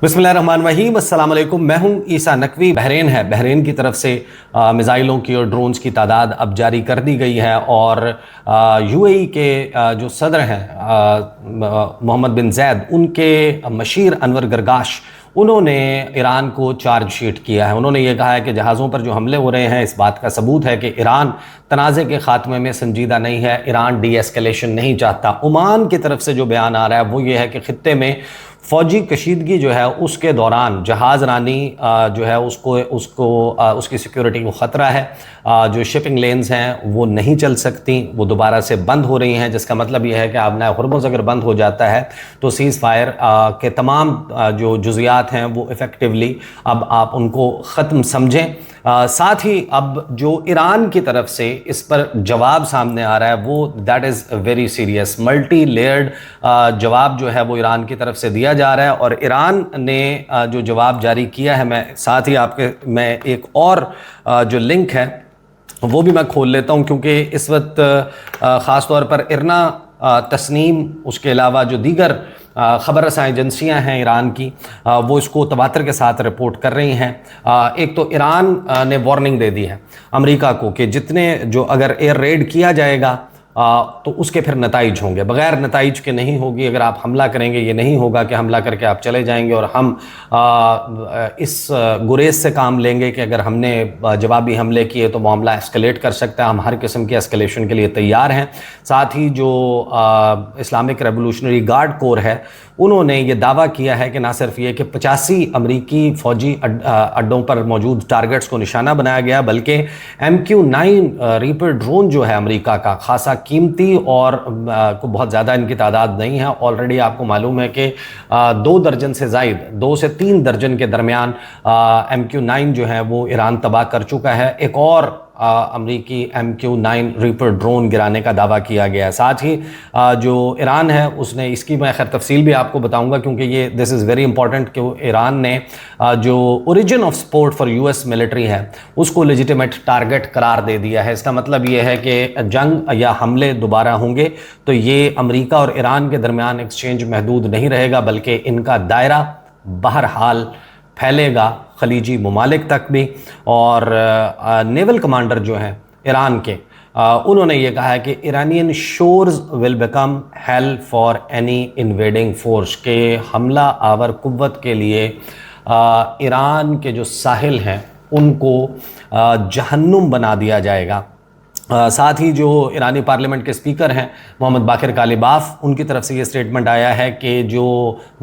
बिस्मिल्लाहिर्रहमानिर्रहीम, अस्सलाम वालेकुम। मैं हूं ईसा नकवी। बहरीन है, बहरीन की तरफ से मिज़ाइलों की और ड्रोन्स की तादाद अब जारी कर दी गई है और यूएई के जो सदर हैं मोहम्मद बिन जैद, उनके मशीर अनवर गरगाश, उन्होंने ईरान को चार्जशीट किया है। उन्होंने ये कहा है कि जहाज़ों पर जो हमले हो रहे हैं, इस बात का सबूत है कि ईरान तनाज़े के ख़ात्मे में संजीदा नहीं है, ईरान डी एस्केलेशन नहीं चाहता। ओमान की तरफ से जो बयान आ रहा है वो ये है कि ख़ित्ते में फ़ौजी कशीदगी जो है उसके दौरान जहाज़ रानी जो है उसकी सिक्योरिटी को ख़तरा है। जो शिपिंग लेन्स हैं वो नहीं चल सकती, वो दोबारा से बंद हो रही हैं, जिसका मतलब ये है कि आबना हुर्मुज़ अगर बंद हो जाता है तो सीज़ फायर के तमाम जो जुज़ियात हैं वो इफ़ेक्टिवली अब आप उनको ख़त्म समझें। साथ ही अब जो ईरान की तरफ से इस पर जवाब सामने आ रहा है वो that is very serious, multi layered जवाब जो है वो ईरान की तरफ से दिया जा रहा है। और ईरान ने जो जवाब जारी किया है, मैं साथ ही मैं एक और जो लिंक है वो भी मैं खोल लेता हूं, क्योंकि इस वक्त ख़ास तौर पर इरना, तस्नीम, उसके अलावा जो दीगर ख़बर रसां एजेंसियाँ हैं ईरान की, वो इसको तवातर के साथ रिपोर्ट कर रही हैं। एक तो ईरान ने वार्निंग दे दी है अमेरिका को कि जितने जो अगर एयर रेड किया जाएगा तो उसके फिर नताइज होंगे, बग़ैर नताइज के नहीं होगी। अगर आप हमला करेंगे, ये नहीं होगा कि हमला करके आप चले जाएंगे और हम इस गुरेज से काम लेंगे कि अगर हमने जवाबी हमले किए तो मामला एस्केलेट कर सकता है। हम हर किस्म के एस्केलेशन के लिए तैयार हैं। साथ ही जो इस्लामिक रेवोल्यूशनरी गार्ड कोर है, उन्होंने ये दावा किया है कि ना सिर्फ ये कि 85 अमरीकी फ़ौजी अड्डों पर मौजूद टारगेट्स को निशाना बनाया गया, बल्कि MQ-9 रीपर ड्रोन जो है अमेरिका का, खासा कीमती और को बहुत ज़्यादा इनकी तादाद नहीं है। ऑलरेडी आपको मालूम है कि 2 दर्जन से ज़ायद, 2 से 3 दर्जन के दरमियान MQ-9 जो है वो ईरान तबाह कर चुका है। एक और अमरीकी MQ-9 रीपर ड्रोन गिराने का दावा किया गया है। साथ ही जो ईरान है उसने, इसकी मैं खैर तफसील भी आपको बताऊंगा क्योंकि ये दिस इज़ वेरी इंपॉर्टेंट, कि ईरान ने जो origin of support for US military है उसको लेजिटिमेट टारगेट करार दे दिया है। इसका मतलब ये है कि जंग या हमले दोबारा होंगे तो ये अमरीका और ईरान के दरमियान एक्सचेंज महदूद नहीं रहेगा, बल्कि इनका दायरा बहरहाल फैलेगा खलीजी ममालिक तक भी। और नेवल कमांडर जो हैं ईरान के, उन्होंने ये कहा है कि Iranian shores will become hello for any invading force, के हमला आवर कुव्वत के लिए ईरान के जो साहिल हैं उनको जहन्नुम बना दिया जाएगा। साथ ही जो ईरानी पार्लियामेंट के स्पीकर हैं मोहम्मद बाकिर कालिबाफ, उनकी तरफ से ये स्टेटमेंट आया है कि जो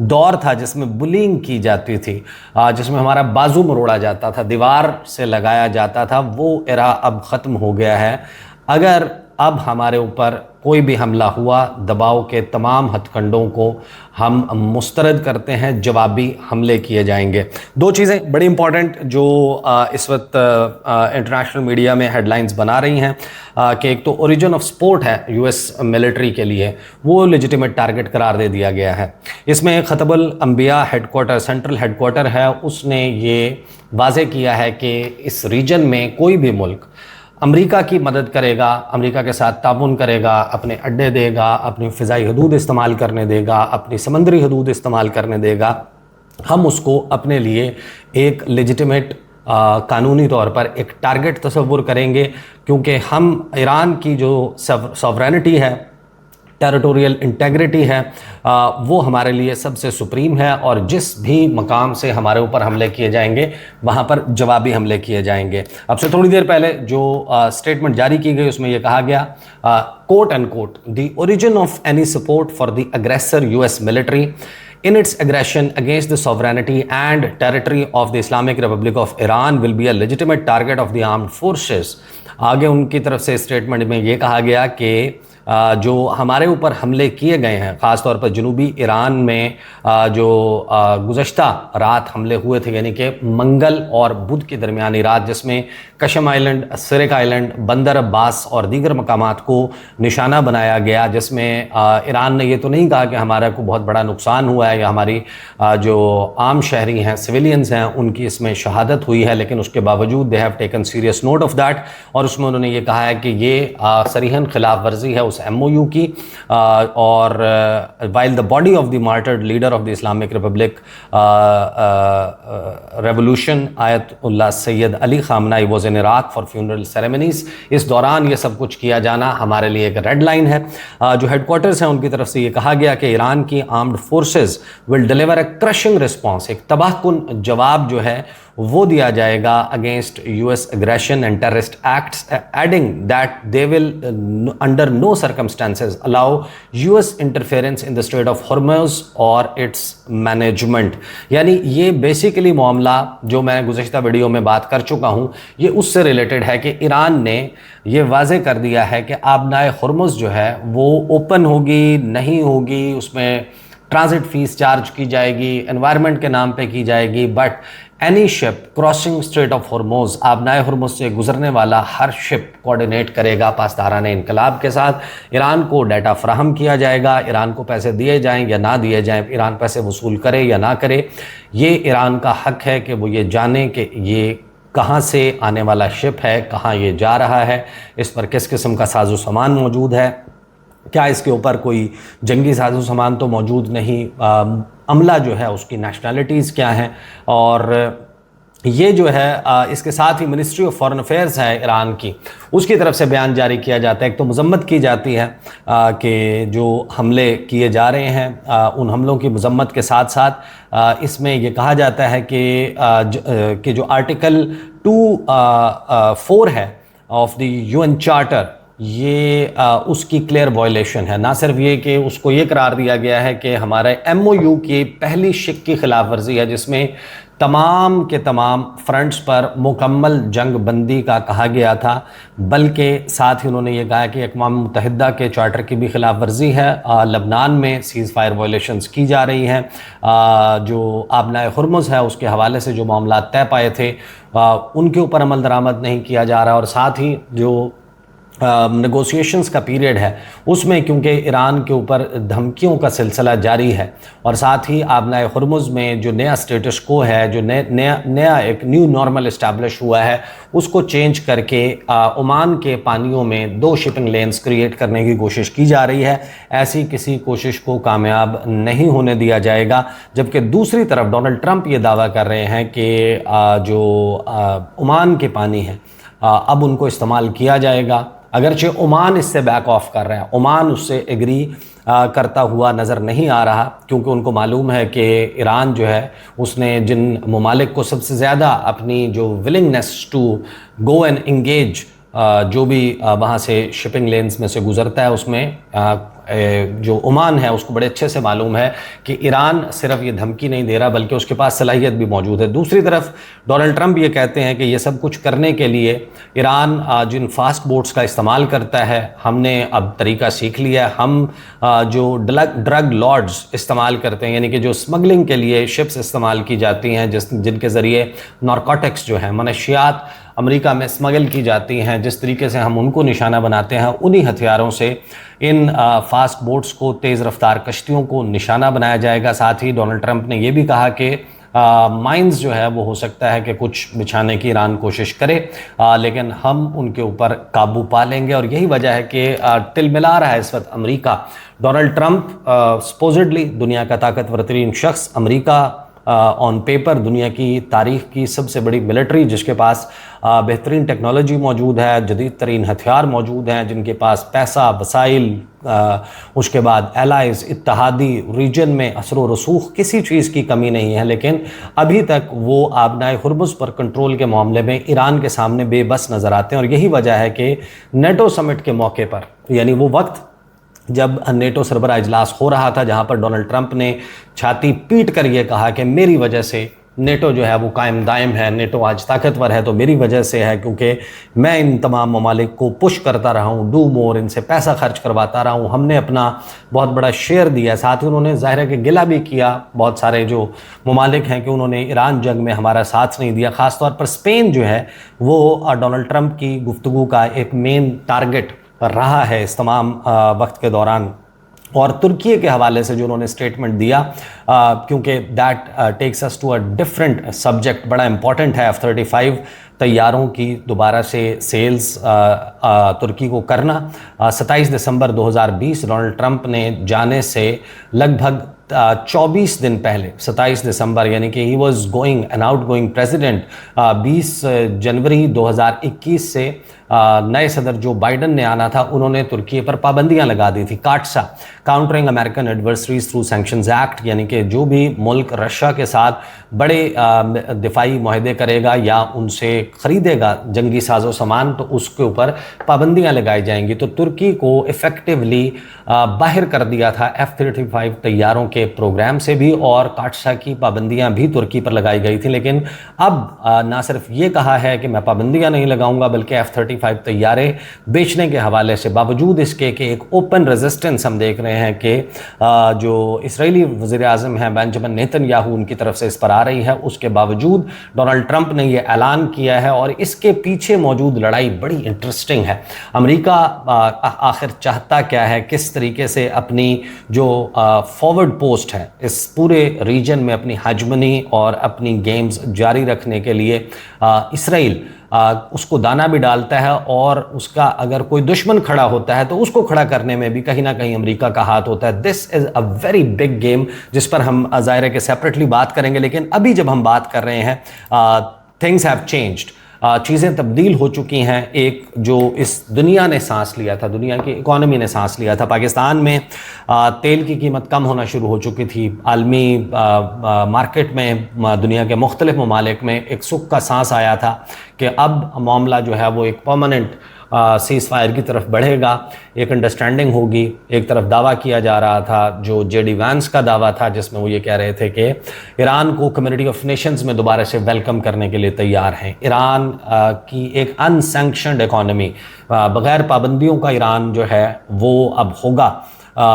दौर था जिसमें बुलिंग की जाती थी, जिसमें हमारा बाजू मरोड़ा जाता था, दीवार से लगाया जाता था, वो एरा अब ख़त्म हो गया है। अगर अब हमारे ऊपर कोई भी हमला हुआ, दबाव के तमाम हथकंडों को हम मुस्तरद करते हैं, जवाबी हमले किए जाएंगे। 2 चीज़ें बड़ी इंपॉर्टेंट जो इस वक्त इंटरनेशनल मीडिया में हेडलाइंस बना रही हैं कि एक तो ओरिजिन ऑफ सपोर्ट है US मिलिट्री के लिए, वो लेजिटिमेट टारगेट करार दे दिया गया है। इसमें खतबुल अंबिया हेडक्वार्टर, सेंट्रल हेडक्वार्टर है, उसने ये वाज़े किया है कि इस रीजन में कोई भी मुल्क अमेरिका की मदद करेगा, अमेरिका के साथ ताउन करेगा, अपने अड्डे देगा, अपनी फ़िज़ाई हदूद इस्तेमाल करने देगा, अपनी समंदरी हदूद इस्तेमाल करने देगा, हम उसको अपने लिए एक लेजिटिमेट कानूनी तौर पर एक टारगेट तस्वुर करेंगे, क्योंकि हम ईरान की जो सॉवरेनिटी है, टेरिटोरियल इंटेग्रिटी है, वो हमारे लिए सबसे सुप्रीम है। और जिस भी मकाम से हमारे ऊपर हमले किए जाएंगे वहाँ पर जवाबी हमले किए जाएंगे। अब से थोड़ी देर पहले जो स्टेटमेंट जारी की गई उसमें यह कहा गया, quote and quote, the origin of any support for the aggressor US military in its aggression against the sovereignty and territory of the Islamic Republic of Iran will be a legitimate target of the armed forces। आगे उनकी तरफ से statement में ये कहा गया कि जो हमारे ऊपर हमले किए गए हैं, ख़ास तौर पर जनूबी ईरान में जो गुज़श्ता रात हमले हुए थे, यानी कि मंगल और बुध की दरमियानी रात, जिसमें कशम आइलैंड, सिरिक आइलैंड, बंदर अब्बास और दीगर मकामात को निशाना बनाया गया, जिसमें ईरान ने ये तो नहीं कहा कि हमारा को बहुत बड़ा नुकसान हुआ है या हमारी जो आम शहरी हैं, सिविलियंस हैं, उनकी इसमें शहादत हुई है, लेकिन उसके बावजूद they have taken serious note of that. और उसमें उन्होंने ये कहा है कि ये सरीहन खिलाफ वर्जी है उस उस MOU की। और while the body of the martyred leader of the Islamic Republic revolution Ayatollah Syed Ali खामनाई was in Iraq for funeral ceremonies. इस दौरान ये सब कुछ किया जाना हमारे लिए एक रेड लाइन है। जो हेडक्वार्टर्स हैं उनकी तरफ से ये कहा गया कि ईरान की armed forces will deliver a crushing response, एक तबाहकुन जवाब जो है वो दिया जाएगा against US aggression and terrorist acts, adding that they will under no circumstances allow US interference in the strait of Hormuz और इट्स मैनेजमेंट। यानी ये बेसिकली मामला जो मैं गुज़श्ता वीडियो में बात कर चुका हूँ, ये उससे रिलेटेड है कि ईरान ने ये वाज़े कर दिया है कि आबनाए हॉर्मुज जो है वो ओपन होगी नहीं होगी, उसमें ट्रांजिट फीस चार्ज की जाएगी, एनवायरनमेंट के नाम पे की जाएगी, but any ship crossing strait of Hormuz, आबनाए हॉर्मुज से गुजरने वाला हर शिप कोऑर्डिनेट करेगा पासदारान इनकलाब के साथ। ईरान को डाटा फराहम किया जाएगा, ईरान को पैसे दिए जाएं या ना दिए जाएं, ईरान पैसे वसूल करे या ना करे, ये ईरान का हक है कि वो ये जाने कि ये कहाँ से आने वाला शिप है, कहाँ ये जा रहा है, इस पर किस किस्म का साजो सामान मौजूद है, क्या इसके ऊपर कोई जंगी साजो सामान तो मौजूद नहीं, अमला जो है उसकी नेशनलिटीज़ क्या हैं। और ये जो है इसके साथ ही मिनिस्ट्री ऑफ फॉरेन अफेयर्स है ईरान की, उसकी तरफ से बयान जारी किया जाता है। एक तो मजम्मत की जाती है कि जो हमले किए जा रहे हैं उन हमलों की मजम्मत के साथ साथ इसमें ये कहा जाता है कि जो आर्टिकल 2(4) है ऑफ द UN चार्टर, ये उसकी क्लियर वायलेशन है। ना सिर्फ ये कि उसको ये करार दिया गया है कि हमारे MOU की पहली शिक की खिलाफ वर्जी है जिसमें तमाम के तमाम फ्रंट्स पर मुकम्मल जंग बंदी का कहा गया था, बल्कि साथ ही उन्होंने ये कहा कि अक़वाम मुत्तहिदा के चार्टर की भी खिलाफ वर्जी है। लबनान में सीज़ फायर वायलेशंस की जा रही हैं। जो आबनाए हॉर्मुज़ है उसके हवाले से जो मामला तय पाए थे उनके ऊपर अमल दरामद नहीं किया जा रहा, और साथ ही जो नेगोशिएशंस का पीरियड है उसमें क्योंकि ईरान के ऊपर धमकियों का सिलसिला जारी है, और साथ ही आबनाए हॉर्मुज़ में जो नया स्टेटस को है, जो नया एक न्यू नॉर्मल इस्टेब्लिश हुआ है, उसको चेंज करके ओमान के पानियों में 2 शिपिंग लेन्स क्रिएट करने की कोशिश की जा रही है। ऐसी किसी कोशिश को कामयाब नहीं होने दिया जाएगा। जबकि दूसरी तरफ डोनाल्ड ट्रंप ये दावा कर रहे हैं कि जो ओमान के पानी हैं अब उनको इस्तेमाल किया जाएगा, अगरचे ओमान इससे बैक ऑफ कर रहा है, ओमान उससे एग्री करता हुआ नज़र नहीं आ रहा, क्योंकि उनको मालूम है कि ईरान जो है उसने जिन ममालिक को सबसे ज़्यादा अपनी जो willingness to go and engage जो भी वहाँ से शिपिंग लेन्स में से गुज़रता है उसमें जो ओमान है उसको बड़े अच्छे से मालूम है कि ईरान सिर्फ ये धमकी नहीं दे रहा बल्कि उसके पास सलाहियत भी मौजूद है। दूसरी तरफ डोनाल्ड ट्रंप ये कहते हैं कि ये सब कुछ करने के लिए ईरान जिन फास्ट बोट्स का इस्तेमाल करता है, हमने अब तरीका सीख लिया है। हम जो ड्रग लॉर्ड्स इस्तेमाल करते हैं, यानी कि जो स्मगलिंग के लिए शिप्स इस्तेमाल की जाती हैं जिनके ज़रिए नारकोटिक्स जो है मनशियात अमेरिका में स्मगल की जाती हैं, जिस तरीके से हम उनको निशाना बनाते हैं, उन्हीं हथियारों से इन फास्ट बोट्स को, तेज़ रफ्तार कश्तियों को निशाना बनाया जाएगा। साथ ही डोनाल्ड ट्रंप ने यह भी कहा कि माइंस जो है वो हो सकता है कि कुछ बिछाने की ईरान कोशिश करे, लेकिन हम उनके ऊपर काबू पा लेंगे। और यही वजह है कि तिलमिला रहा है इस वक्त अमेरिका। डोनाल्ड ट्रंप सपोजिडली दुनिया का ताकतवर तरीन शख्स, अमेरिका ऑन पेपर दुनिया की तारीख की सबसे बड़ी मिलिट्री, जिसके पास बेहतरीन टेक्नोलॉजी मौजूद है, जदीद तरीन हथियार मौजूद हैं, जिनके पास पैसा, वसाइल, उसके बाद एलाइज, इत्तहादी रीजन में असर व रसूख किसी चीज़ की कमी नहीं है, लेकिन अभी तक वो आबनाए हुर्मुज़ पर कंट्रोल के मामले में ईरान के सामने बेबस नज़र आते हैं। और यही वजह है कि नेटो समिट के मौके पर, यानी वो वक्त जब नेटो सरबरा इजलास हो रहा था, जहां पर डोनाल्ड ट्रंप ने छाती पीट कर यह कहा कि मेरी वजह से नेटो जो है वो कायम दायम है, नेटो आज ताकतवर है तो मेरी वजह से है, क्योंकि मैं इन तमाम ममालिक को पुश करता रहा हूँ, डू मोर, इनसे पैसा खर्च करवाता रहा हूँ, हमने अपना बहुत बड़ा शेयर दिया। साथ ही उन्होंने ज़ाहिर है कि गिला भी किया बहुत सारे जो ममालिक हैं कि उन्होंने ईरान जंग में हमारा साथ नहीं दिया। ख़ास तौर पर स्पेन जो है वो डोनाल्ड ट्रंप की गुफ्तगू का एक मेन टारगेट रहा है इस तमाम वक्त के दौरान। और तुर्की के हवाले से जो उन्होंने स्टेटमेंट दिया, क्योंकि that takes us to a different subject, बड़ा इंपॉर्टेंट है। F-35 तैयारों की दोबारा से सेल्स तुर्की को करना। 27 दिसंबर 2020 डोनाल्ड ट्रंप ने जाने से लगभग 24 दिन पहले, 27 दिसंबर, यानी कि he was going an outgoing president, 20 जनवरी 2021 से नए सदर जो बाइडन ने आना था, उन्होंने तुर्की पर पाबंदियां लगा दी थी। काटसा, countering American adversaries through sanctions act, यानी कि जो भी मुल्क रशिया के साथ बड़े दिफाई मुआहदे करेगा या उनसे खरीदेगा जंगी साजो सामान, तो उसके ऊपर पाबंदियां लगाई जाएंगी। तो तुर्की को इफेक्टिवली बाहर कर दिया था F-35 तैयारों के प्रोग्राम से भी, और काटसा की पाबंदियां भी तुर्की पर लगाई गई थी। लेकिन अब ना सिर्फ ये कहा है कि मैं पाबंदियां नहीं लगाऊंगा, बल्कि F-35 तैयारे बेचने के हवाले से, बावजूद इसके कि एक ओपन रेजिस्टेंस हम देख रहे हैं कि जो इसराइली वज़ीर आज़म हैं बेंजामिन नेतन्याहू, उनकी तरफ से इस पर आ रही है, उसके बावजूद डोनाल्ड ट्रंप ने यह ऐलान किया है। और इसके पीछे मौजूद लड़ाई बड़ी इंटरेस्टिंग है। अमेरिका आखिर चाहता क्या है, किस तरीके से अपनी जो फॉरवर्ड पोस्ट है इस पूरे रीजन में अपनी हेजमनी और अपनी गेम्स जारी रखने के लिए इसराइल उसको दाना भी डालता है, और उसका अगर कोई दुश्मन खड़ा होता है तो उसको खड़ा करने में भी कहीं ना कहीं अमेरिका का हाथ होता है। This is a very big game, जिस पर हम ज़ाहिर है कि सेपरेटली बात करेंगे। लेकिन अभी जब हम बात कर रहे हैं, थिंग्स हैव चेंज्ड, चीज़ें तब्दील हो चुकी हैं। एक जो इस दुनिया ने सांस लिया था, दुनिया की इकॉनमी ने सांस लिया था। पाकिस्तान में तेल की कीमत कम होना शुरू हो चुकी थी। आलमी मार्केट में, दुनिया के मुख्तलिफ ममालिक में एक सुख का सांस आया था कि अब मामला जो है वो एक परमानेंट सीज़ फायर की तरफ बढ़ेगा, एक अंडरस्टैंडिंग होगी। एक तरफ दावा किया जा रहा था, जो जेडी वांस का दावा था, जिसमें वो ये कह रहे थे कि ईरान को कम्युनिटी ऑफ नेशंस में दोबारा से वेलकम करने के लिए तैयार हैं। ईरान की एक अनसैंक्शनड इकॉनमी, बग़ैर पाबंदियों का ईरान जो है वो अब होगा।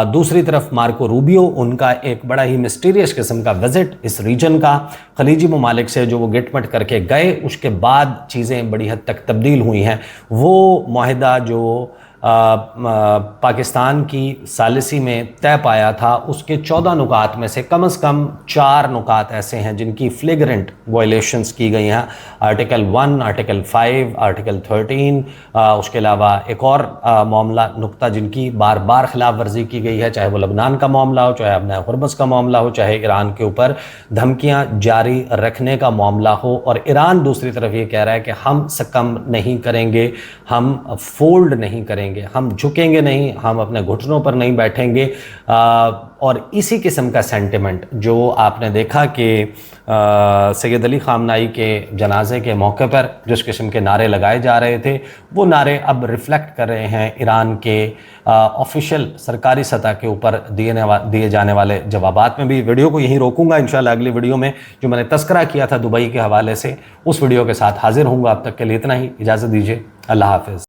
दूसरी तरफ मार्को रूबियो, उनका एक बड़ा ही मिस्टीरियस किस्म का विज़िट इस रीजन का, खलीजी ममालिक से जो वो गिटमट करके गए, उसके बाद चीज़ें बड़ी हद तक तब्दील हुई हैं। वो माहिदा जो पाकिस्तान की सालिसी में तय पाया था, उसके 14 नुकात में से कम 4 नुकात ऐसे हैं जिनकी फ्लेग्रेंट वायलेशंस की गई हैं। आर्टिकल 1, आर्टिकल 5, आर्टिकल 13, उसके अलावा एक और मामला नुक्ता जिनकी बार बार खिलाफ वर्जी की गई है, चाहे वो लबनान का मामला हो, चाहे अपना हुर्मस का मामला हो, चाहे ईरान के ऊपर धमकियाँ जारी रखने का मामला हो। और ईरान दूसरी तरफ ये कह रहा है कि हम सकम नहीं करेंगे, हम फोल्ड नहीं करेंगे, हम झुकेंगे नहीं, हम अपने घुटनों पर नहीं बैठेंगे। और इसी किस्म का सेंटिमेंट जो आपने देखा कि सैयद अली ख़ामनाई के जनाजे के मौके पर जिस किस्म के नारे लगाए जा रहे थे, वो नारे अब रिफ्लेक्ट कर रहे हैं ईरान के ऑफिशियल सरकारी सतह के ऊपर दिए जाने वाले जवाबात में भी। वीडियो को यहीं रोकूंगा, इंशाल्लाह अगली वीडियो में जो मैंने तस्करा किया था दुबई के हवाले से, उस वीडियो के साथ हाजिर होऊंगा। अब तक के लिए इतना ही, इजाज़त दीजिए, अल्लाह हाफ़िज़।